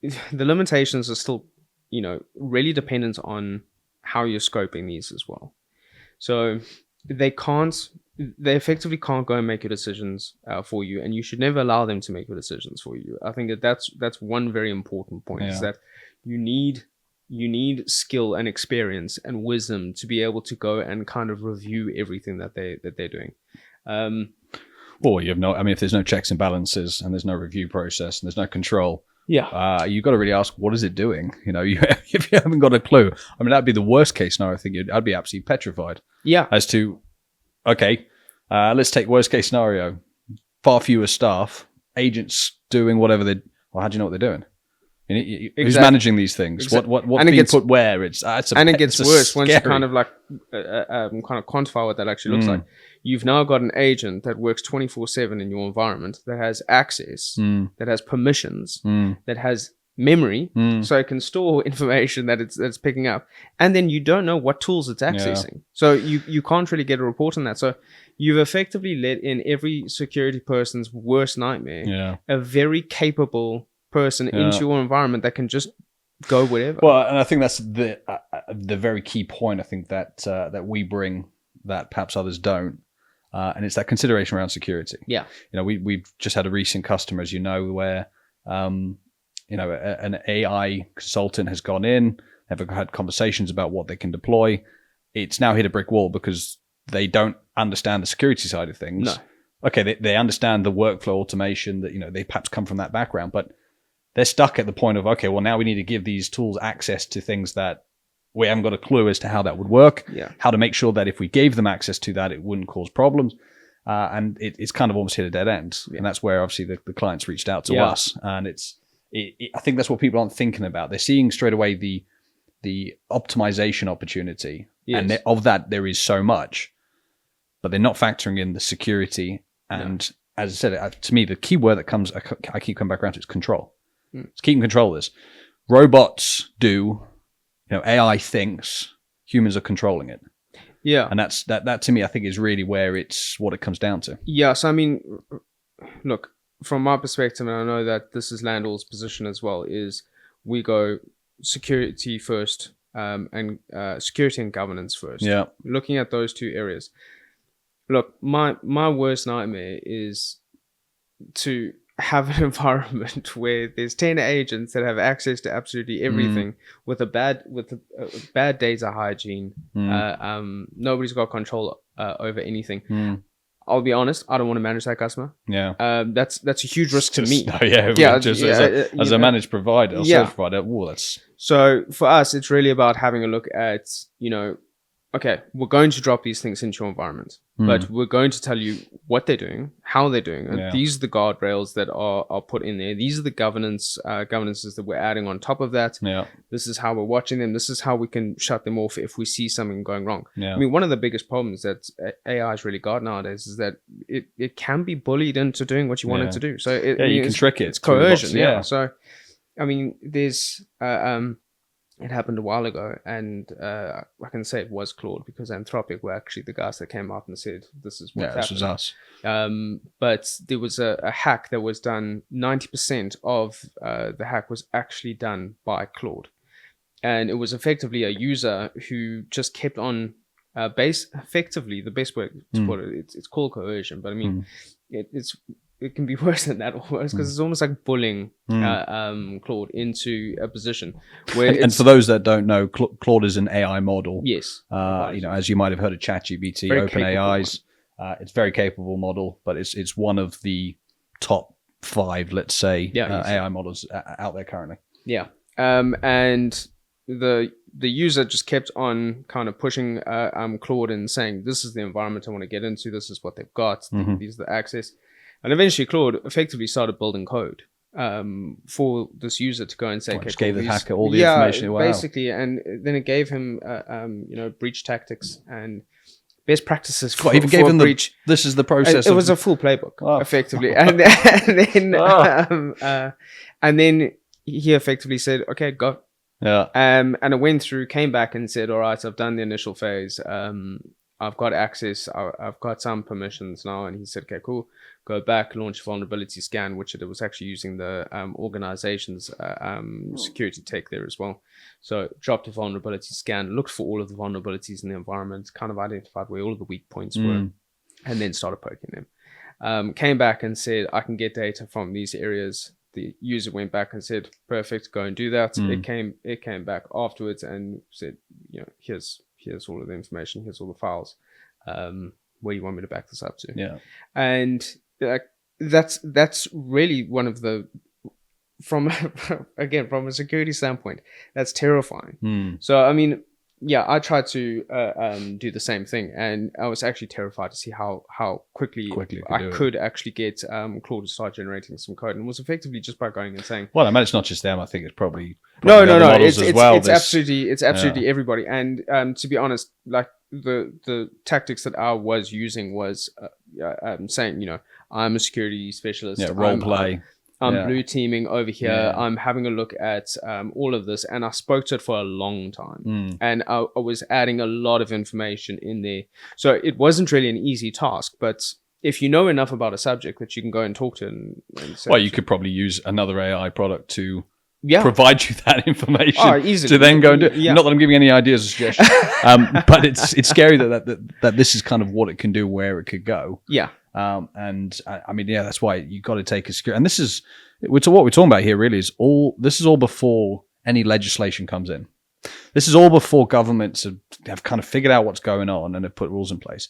the limitations are still, really dependent on how you're scoping these as well. So they effectively can't go and make your decisions for you, and you should never allow them to make your decisions for you. I think that's one very important point, is that you need skill and experience and wisdom to be able to go and kind of review everything that they're doing. Well, if there's no checks and balances and there's no review process and there's no control, you've got to really ask, what is it doing? If you haven't got a clue, I mean, that'd be the worst case scenario. I think I'd be absolutely petrified. Yeah. As to, okay, let's take worst case scenario. Far fewer staff, agents doing whatever how do you know what they're doing? Who's managing these things? Exactly. What's being put where? It gets worse once you kind of kind of quantify what that actually looks like. You've now got an agent that works 24/7 in your environment, that has access, that has permissions, that has memory, so it can store information that it's picking up, and then you don't know what tools it's accessing. So you can't really get a report on that. So you've effectively let in every security person's worst nightmare, a very capable person into your environment that can just go whatever. Well, and I think that's the very key point. I think that we bring that perhaps others don't, and it's that consideration around security. Yeah, we've just had a recent customer, as you know, where an AI consultant has gone in, have had conversations about what they can deploy. It's now hit a brick wall because they don't understand the security side of things. No. Okay, they understand the workflow automation that they perhaps come from that background, but they're stuck at the point of, okay, well, now we need to give these tools access to things that we haven't got a clue as to how that would work, how to make sure that if we gave them access to that, it wouldn't cause problems. And it's kind of almost hit a dead end. And that's where obviously the clients reached out to us. And I think that's what people aren't thinking about. They're seeing straight away the optimization opportunity. Yes. And of that, there is so much, but they're not factoring in the security. And as I said, to me, the key word that I keep coming back around to is control. It's keeping control of this. Robots do, AI thinks, humans are controlling it. Yeah. And that to me, I think is really where what it comes down to. Yeah. So, I mean, look, from my perspective, and I know that this is Landall's position as well, is we go security first, and security and governance first. Yeah. Looking at those two areas. Look, my worst nightmare is to have an environment where there's 10 agents that have access to absolutely everything with a bad data hygiene. Nobody's got control over anything. I'll be honest, I don't want to manage that customer. Yeah. That's a huge risk to me. As a managed provider or service provider, that's... So for us, it's really about having a look at, okay, we're going to drop these things into your environment, but we're going to tell you what they're doing, how they're doing. And these are the guardrails that are put in there. These are the governances that we're adding on top of that. Yeah. This is how we're watching them. This is how we can shut them off if we see something going wrong. Yeah. I mean, one of the biggest problems that AI has really got nowadays is that it can be bullied into doing what you want it to do. So you can trick it. It's coercion. Yeah. So, I mean, there's... it happened a while ago, and I can say it was Claude because Anthropic were actually the guys that came out and said, this is what's happening. This was us. But there was a hack that was done. 90% of the hack was actually done by Claude. And it was effectively a user who just kept on effectively, the best way to put it, it's called coercion, but I mean, it can be worse than that almost, because it's almost like bullying Claude into a position where and for those that don't know, Claude is an AI model. Yes. As you might have heard of ChatGPT, OpenAI's, it's a very capable model, but it's one of the top 5, let's say, AI models out there currently. Yeah. And the user just kept on kind of pushing Claude and saying, this is the environment I want to get into, this is what they've got, these are the access. And eventually Claude effectively started building code for this user to go and say, just gave the hacker all the information. Wow. Basically, and then it gave him breach tactics and best practices for even gave him breach. This is the process. It was a full playbook, effectively. And then he effectively said, okay, go. Yeah. And it went through, came back and said, all right, I've done the initial phase. I've got access. I've got some permissions now. And he said, okay, cool. go back, launch a vulnerability scan, which it was actually using the organization's security tech there as well. So dropped a vulnerability scan, looked for all of the vulnerabilities in the environment, kind of identified where all of the weak points were, and then started poking them. Came back and said, I can get data from these areas. The user went back and said, perfect, go and do that. It came back afterwards and said, here's all of the information, here's all the files. Where you want me to back this up to? Yeah. And that's really one of the, from a security standpoint, that's terrifying. So I mean, yeah, I tried to do the same thing, and I was actually terrified to see how quickly I could actually get Claude to start generating some code, and it was effectively just by going and saying, well, I mean, it's not just them. I think it's probably no, it's absolutely everybody. And to be honest, like the tactics that I was using was saying, I'm a security specialist, role play. I'm blue teaming over here. Yeah. I'm having a look at all of this, and I spoke to it for a long time, and I was adding a lot of information in there. So it wasn't really an easy task, but if you know enough about a subject that you can go and talk to, and well, you could probably use another AI product to provide you that information easily. To then go and do it. Yeah. Not that I'm giving any ideas or suggestions, but it's scary that this is kind of what it can do, where it could go. Yeah. And I mean, that's why you got to take a secure. And this is what we're talking about here. Really, this is all before any legislation comes in. This is all before governments have kind of figured out what's going on and have put rules in place.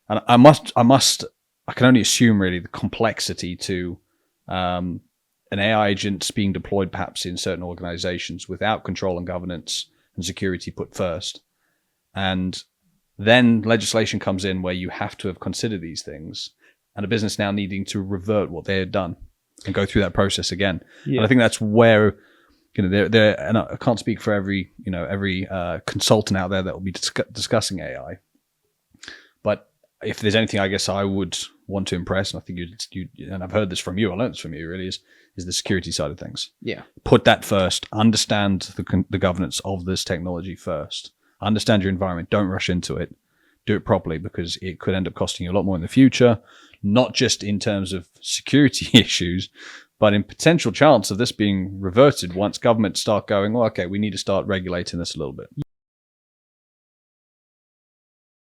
And I can only assume really the complexity to an AI agent being deployed perhaps in certain organizations without control and governance and security put first, and then legislation comes in where you have to have considered these things. And a business now needing to revert what they had done and go through that process again. Yeah. And I think that's where, there. And I can't speak for every consultant out there that will be discussing AI. But if there's anything, I guess I would want to impress, and I think you and I've heard this from you, I learned this from you, really, is the security side of things. Yeah. Put that first. Understand the governance of this technology first. Understand your environment. Don't rush into it. Do it properly, because it could end up costing you a lot more in the future, not just in terms of security issues, but in potential chance of this being reverted once governments start going, well, okay, we need to start regulating this a little bit.